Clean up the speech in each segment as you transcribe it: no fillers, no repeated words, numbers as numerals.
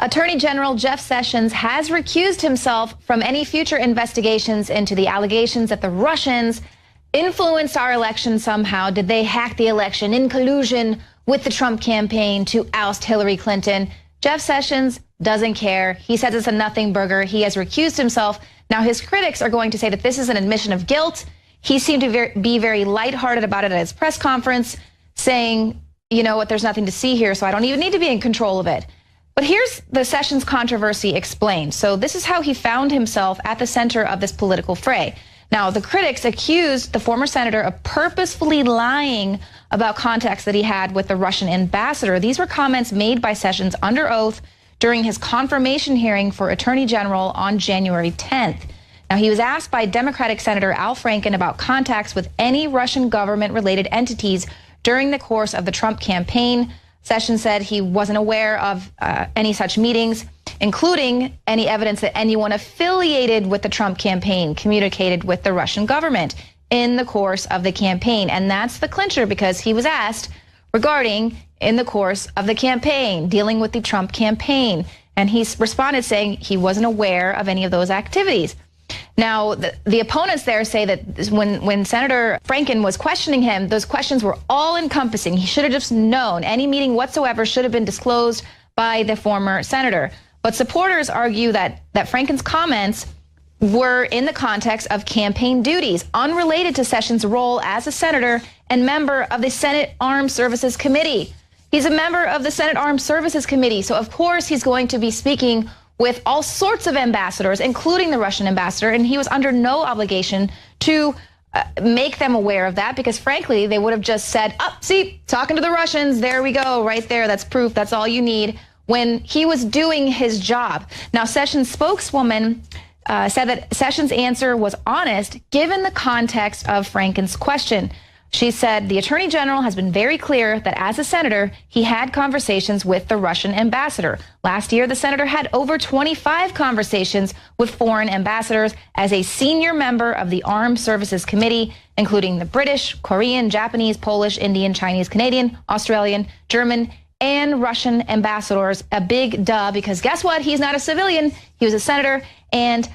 Attorney General Jeff Sessions has recused himself from any future investigations into the allegations that the Russians influenced our election somehow. Did they hack the election in collusion with the Trump campaign to oust Hillary Clinton? Jeff Sessions doesn't care. He says it's a nothing burger. He has recused himself. Now, his critics are going to say that this is an admission of guilt. He seemed to be very lighthearted about it at his press conference, saying, you know what, there's nothing to see here, so I don't even need to be in control of it. But here's the Sessions controversy explained. So this is how he found himself at the center of this political fray. Now, the critics accused the former senator of purposefully lying about contacts that he had with the Russian ambassador. These were comments made by Sessions under oath during his confirmation hearing for Attorney General on January 10th. Now, he was asked by Democratic Senator Al Franken about contacts with any Russian government-related entities during the course of the Trump campaign. Sessions said he wasn't aware of any such meetings, including any evidence that anyone affiliated with the Trump campaign communicated with the Russian government in the course of the campaign. And that's the clincher, because he was asked regarding in the course of the campaign, dealing with the Trump campaign. And he responded saying he wasn't aware of any of those activities. Now, the opponents there say that when Senator Franken was questioning him, those questions were all-encompassing. He should have just known. Any meeting whatsoever should have been disclosed by the former senator. But supporters argue that Franken's comments were in the context of campaign duties, unrelated to Sessions' role as a senator and member of the Senate Armed Services Committee. He's a member of the Senate Armed Services Committee, so of course he's going to be speaking with all sorts of ambassadors, including the Russian ambassador, and he was under no obligation to make them aware of that, because frankly, they would have just said, see, talking to the Russians, there we go, right there, that's proof, that's all you need, when he was doing his job. Now, Sessions' spokeswoman said that Sessions' answer was honest, given the context of Franken's question. She said the Attorney General has been very clear that as a senator, he had conversations with the Russian ambassador. Last year, the senator had over 25 conversations with foreign ambassadors as a senior member of the Armed Services Committee, including the British, Korean, Japanese, Polish, Indian, Chinese, Canadian, Australian, German, and Russian ambassadors. A big duh, because guess what? He's not a civilian. He was a senator and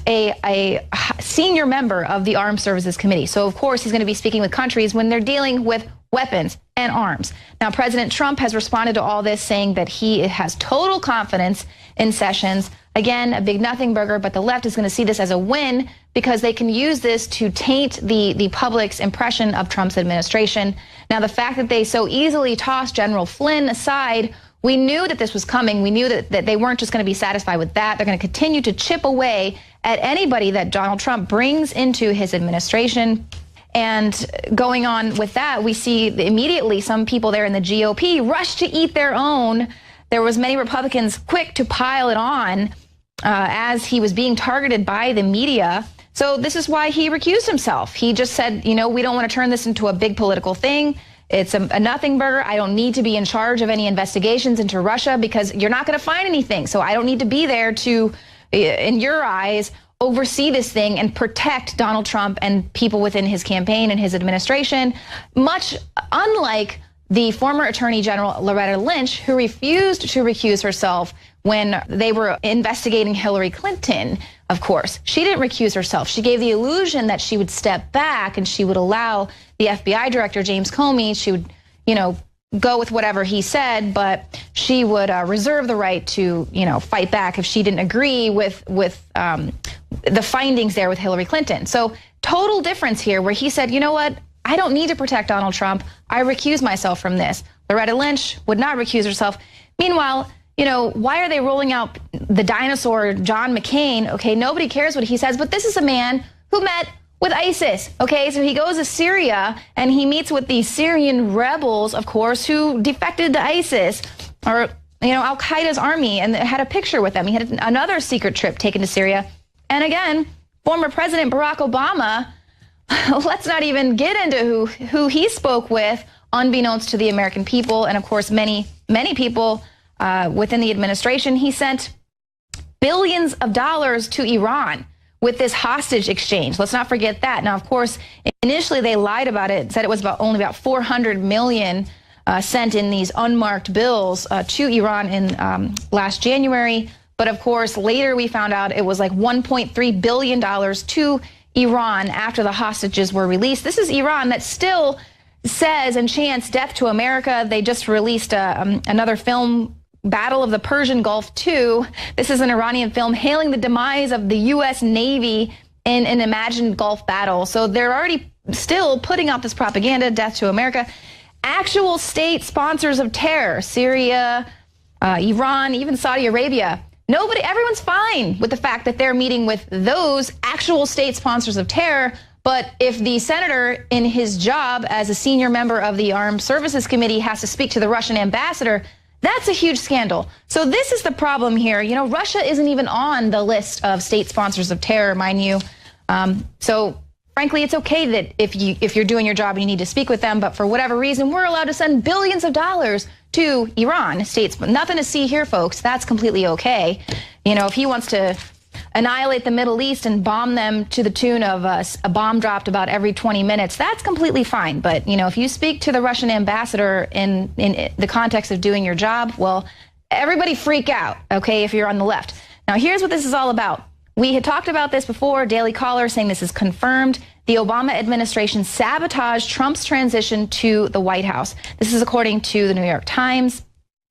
a senior member of the Armed Services Committee. So, of course, he's going to be speaking with countries when they're dealing with weapons and arms. Now, President Trump has responded to all this, saying that he has total confidence in Sessions. Again, a big nothing burger, but the left is going to see this as a win because they can use this to taint the public's impression of Trump's administration. Now, the fact that they so easily tossed General Flynn aside, we knew that this was coming. We knew that they weren't just going to be satisfied with that. They're going to continue to chip away at anybody that Donald Trump brings into his administration. And going on with that, we see immediately some people there in the GOP rush to eat their own. There was many Republicans quick to pile it on as he was being targeted by the media. So this is why he recused himself. He just said, you know, we don't want to turn this into a big political thing. It's a nothing burger. I don't need to be in charge of any investigations into Russia because you're not going to find anything. So I don't need to be there to, in your eyes, oversee this thing and protect Donald Trump and people within his campaign and his administration, much unlike the former Attorney General Loretta Lynch, who refused to recuse herself when they were investigating Hillary Clinton. Of course, she didn't recuse herself. She gave the illusion that she would step back and she would allow the FBI director, James Comey, she would, go with whatever he said, but she would reserve the right to, fight back if she didn't agree with the findings there with Hillary Clinton. So total difference here where he said, you know what? I don't need to protect Donald Trump. I recuse myself from this. Loretta Lynch would not recuse herself. Meanwhile, why are they rolling out the dinosaur John McCain? Okay, nobody cares what he says, but this is a man who met with ISIS. Okay, so he goes to Syria and he meets with the Syrian rebels, of course, who defected to ISIS or, Al Qaeda's army, and had a picture with them. He had another secret trip taken to Syria. And again, former President Barack Obama, let's not even get into who he spoke with, unbeknownst to the American people, and of course, many people within the administration. He sent billions of dollars to Iran with this hostage exchange. Let's not forget that. Now, of course, initially they lied about it, said it was only about $400 million sent in these unmarked bills to Iran in last January. But of course, later we found out it was like $1.3 billion to Iran after the hostages were released. This is Iran that still says and chants death to America. They just released another film, Battle of the Persian Gulf 2. This is an Iranian film hailing the demise of the U.S. Navy in an imagined Gulf battle. So they're already still putting out this propaganda, death to America. Actual state sponsors of terror, Syria, Iran, even Saudi Arabia. Everyone's fine with the fact that they're meeting with those actual state sponsors of terror. But if the senator in his job as a senior member of the Armed Services Committee has to speak to the Russian ambassador, that's a huge scandal. So this is the problem here. You know, Russia isn't even on the list of state sponsors of terror, mind you. So frankly, it's okay that if you're doing your job and you need to speak with them, but for whatever reason, we're allowed to send billions of dollars to Iran states. Nothing to see here, folks. That's completely okay. You know, if he wants to annihilate the Middle East and bomb them to the tune of a bomb dropped about every 20 minutes, that's completely fine. But, you know, if you speak to the Russian ambassador in the context of doing your job, well, everybody freak out, okay, if you're on the left. Now, here's what this is all about. We had talked about this before, Daily Caller saying this is confirmed. The Obama administration sabotaged Trump's transition to the White House. This is according to the New York Times.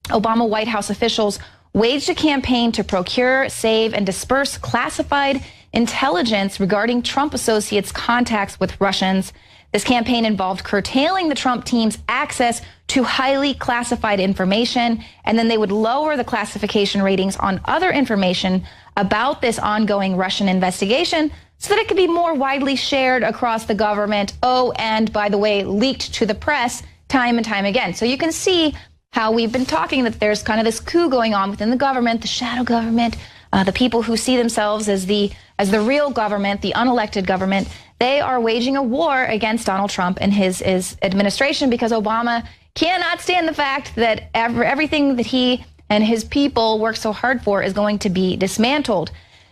Obama White House officials waged a campaign to procure, save, and disperse classified intelligence regarding Trump associates' contacts with Russians. This campaign involved curtailing the Trump team's access to highly classified information, and then they would lower the classification ratings on other information about this ongoing Russian investigation so that it could be more widely shared across the government. Oh, and by the way, leaked to the press time and time again. So you can see how we've been talking that there's kind of this coup going on within the government, the shadow government, the people who see themselves as the real government, the unelected government. They are waging a war against Donald Trump and his administration because Obama cannot stand the fact that everything that he and his people work so hard for is going to be dismantled.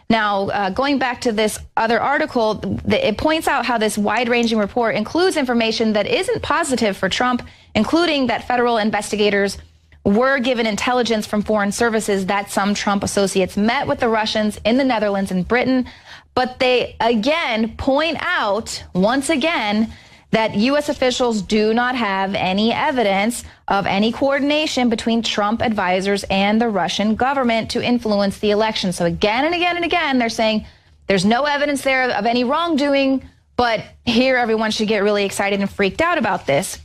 Now, going back to this other article, it points out how this wide-ranging report includes information that isn't positive for Trump, including that federal investigators were given intelligence from foreign services that some Trump associates met with the Russians in the Netherlands and Britain. But they, again, point out, once again, that U.S. officials do not have any evidence of any coordination between Trump advisors and the Russian government to influence the election. So again and again and again, they're saying there's no evidence there of any wrongdoing, but here everyone should get really excited and freaked out about this.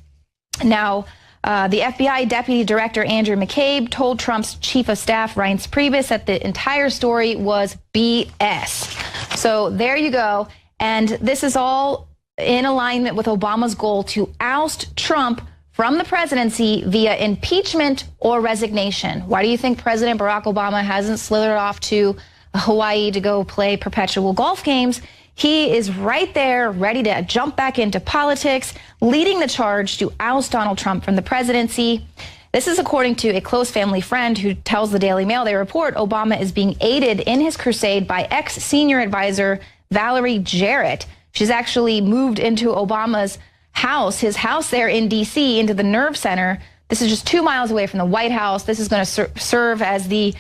Now, the FBI Deputy Director Andrew McCabe told Trump's Chief of Staff Reince Priebus that the entire story was BS. So there you go. And this is all in alignment with Obama's goal to oust Trump from the presidency via impeachment or resignation. Why do you think President Barack Obama hasn't slithered off to Hawaii to go play perpetual golf games? He is right there, ready to jump back into politics, leading the charge to oust Donald Trump from the presidency. This is according to a close family friend who tells the Daily Mail. They report Obama is being aided in his crusade by ex-senior advisor Valerie Jarrett. She's actually moved into Obama's house, his house there in D.C., into the Nerve Center. This is just 2 miles away from the White House. This is going to serve as the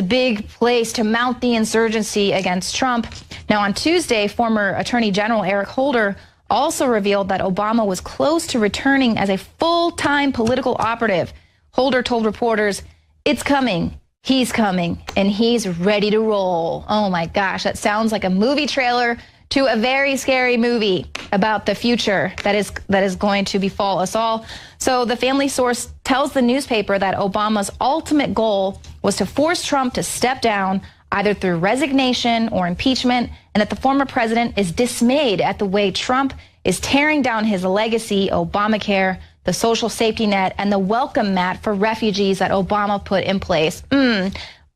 big place to mount the insurgency against Trump. Now, on Tuesday, former Attorney General Eric Holder also revealed that Obama was close to returning as a full-time political operative. Holder told reporters, "It's coming. He's coming, and he's ready to roll." Oh my gosh, that sounds like a movie trailer to a very scary movie about the future that is going to befall us all. So the family source tells the newspaper that Obama's ultimate goal was to force Trump to step down either through resignation or impeachment, and that the former president is dismayed at the way Trump is tearing down his legacy, Obamacare, the social safety net, and the welcome mat for refugees that Obama put in place.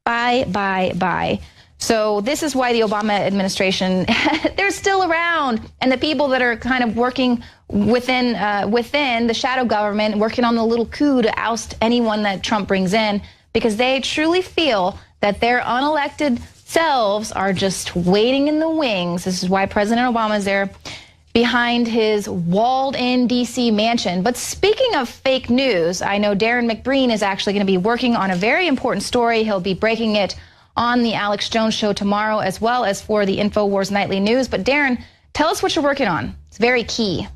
Bye. So this is why the Obama administration, they're still around. And the people that are kind of working within the shadow government, working on the little coup to oust anyone that Trump brings in, because they truly feel that their unelected selves are just waiting in the wings. This is why President Obama is there behind his walled-in D.C. mansion. But speaking of fake news, I know Darren McBreen is actually going to be working on a very important story. He'll be breaking it on the Alex Jones Show tomorrow, as well as for the InfoWars Nightly News. But Darren, tell us what you're working on. It's very key.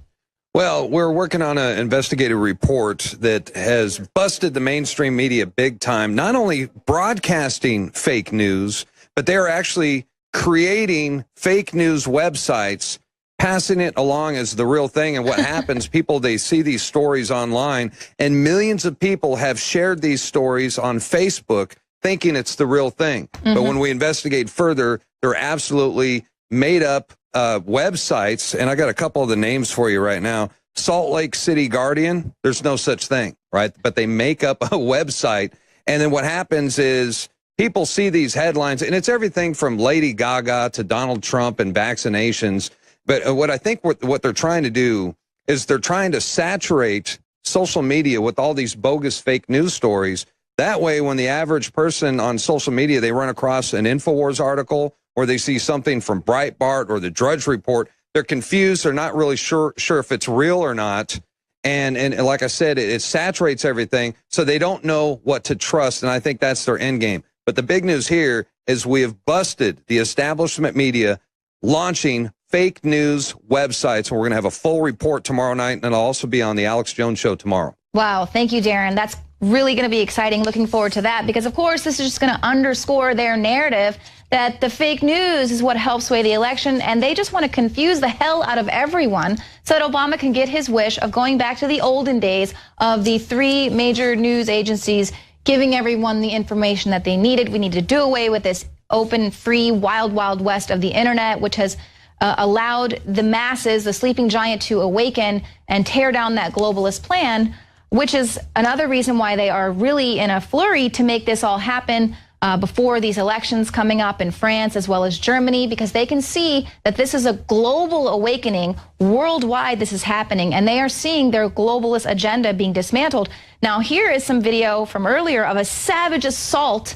Well, we're working on an investigative report that has busted the mainstream media big time, not only broadcasting fake news, but they're actually creating fake news websites, passing it along as the real thing. And what happens, people, they see these stories online, and millions of people have shared these stories on Facebook thinking it's the real thing. But when we investigate further, they're absolutely made up websites, and I got a couple of the names for you right now. Salt Lake City Guardian, there's no such thing, right? But they make up a website, and then what happens is people see these headlines, and it's everything from Lady Gaga to Donald Trump and vaccinations. But what I think what they're trying to do is they're trying to saturate social media with all these bogus fake news stories. That way, when the average person on social media, they run across an InfoWars article, or they see something from Breitbart or the Drudge Report, they're confused. They're not really sure if it's real or not. And like I said, it saturates everything, so they don't know what to trust. And I think that's their end game. But the big news here is we have busted the establishment media launching fake news websites. And we're going to have a full report tomorrow night, and it'll also be on the Alex Jones Show tomorrow. Wow. Thank you, Darren. That's really going to be exciting. Looking forward to that, because, of course, this is just going to underscore their narrative that the fake news is what helps sway the election, and they just want to confuse the hell out of everyone so that Obama can get his wish of going back to the olden days of the three major news agencies giving everyone the information that they needed. We need to do away with this open, free, wild, wild west of the internet, which has allowed the masses, the sleeping giant, to awaken and tear down that globalist plan, which is another reason why they are really in a flurry to make this all happen before these elections coming up in France as well as Germany, because they can see that this is a global awakening. Worldwide, this is happening, and they are seeing their globalist agenda being dismantled. Now, here is some video from earlier of a savage assault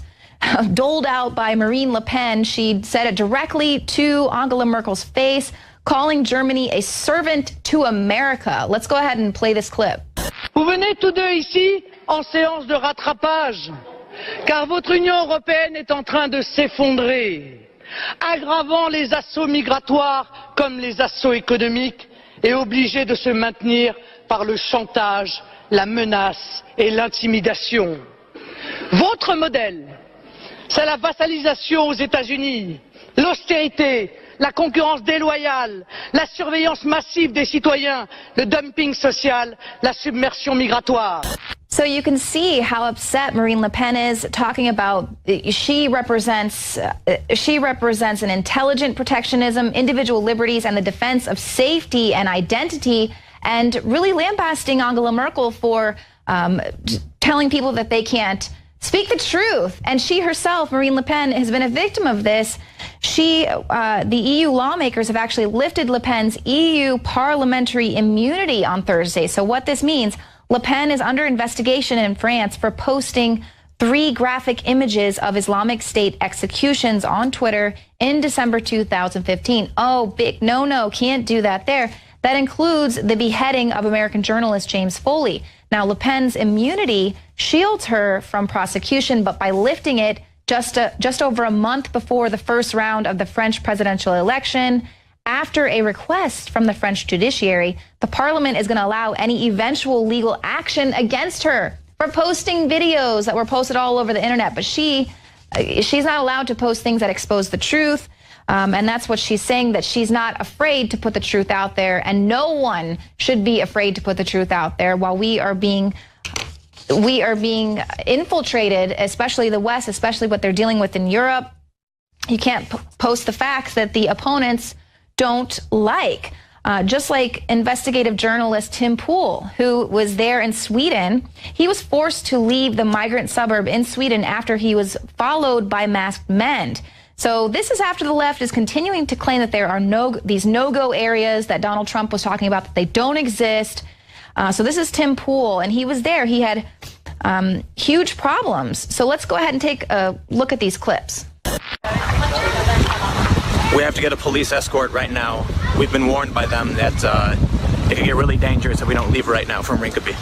doled out by Marine Le Pen. She said it directly to Angela Merkel's face, calling Germany a servant to America. Let's go ahead and play this clip. Vous venez tous deux ici en séance de rattrapage, car votre Union européenne est en train de s'effondrer, aggravant les assauts migratoires comme les assauts économiques et obligée de se maintenir par le chantage, la menace et l'intimidation. Votre modèle, c'est la vassalisation aux États-Unis, l'austérité, la concurrence déloyale, la surveillance massive des citoyens, le dumping social, la submersion migratoire. So you can see how upset Marine Le Pen is, talking about she represents an intelligent protectionism, individual liberties, and the defense of safety and identity, and really lambasting Angela Merkel for telling people that they can't speak the truth. And she herself, Marine Le Pen, has been a victim of this. The EU lawmakers have actually lifted Le Pen's EU parliamentary immunity on Thursday. So what this means, Le Pen is under investigation in France for posting 3 graphic images of Islamic State executions on Twitter in December 2015. Oh, big no, can't do that there. That includes the beheading of American journalist James Foley. Now, Le Pen's immunity shields her from prosecution, but by lifting it just over a month before the first round of the French presidential election, after a request from the French judiciary, the parliament is going to allow any eventual legal action against her for posting videos that were posted all over the internet. But she's not allowed to post things that expose the truth. And that's what she's saying, that she's not afraid to put the truth out there, and no one should be afraid to put the truth out there while we are being infiltrated, especially the West, especially what they're dealing with in Europe. You can't post the facts that the opponents don't like. Just like investigative journalist Tim Pool, who was there in Sweden. He was forced to leave the migrant suburb in Sweden after he was followed by masked men. So this is after the left is continuing to claim that there are these no-go areas that Donald Trump was talking about, that they don't exist. So this is Tim Pool, and he was there. He had huge problems. So let's go ahead and take a look at these clips. We have to get a police escort right now we've been warned by them that it can get really dangerous if we don't leave right now from Rinkeby.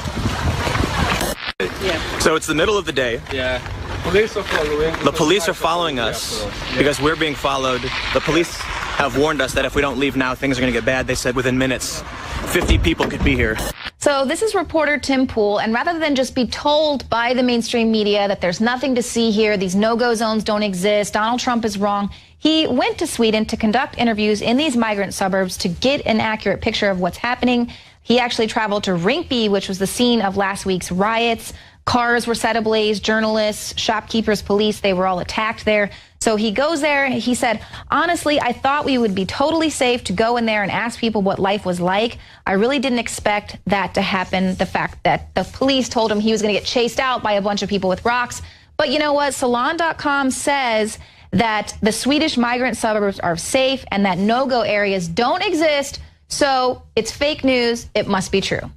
Yeah. So it's the middle of the day. Yeah. Police are following. The police are following us because we're being followed. The police have warned us that if we don't leave now, things are going to get bad. They said within minutes, 50 people could be here. So this is reporter Tim Pool, and rather than just be told by the mainstream media that there's nothing to see here, these no-go zones don't exist, Donald Trump is wrong, he went to Sweden to conduct interviews in these migrant suburbs to get an accurate picture of what's happening. He actually traveled to Rinkeby, which was the scene of last week's riots. Cars were set ablaze, journalists, shopkeepers, police, they were all attacked there. So he goes there, he said, honestly, I thought we would be totally safe to go in there and ask people what life was like. I really didn't expect that to happen, the fact that the police told him he was going to get chased out by a bunch of people with rocks. But you know what? Salon.com says that the Swedish migrant suburbs are safe and that no-go areas don't exist. So it's fake news. It must be true.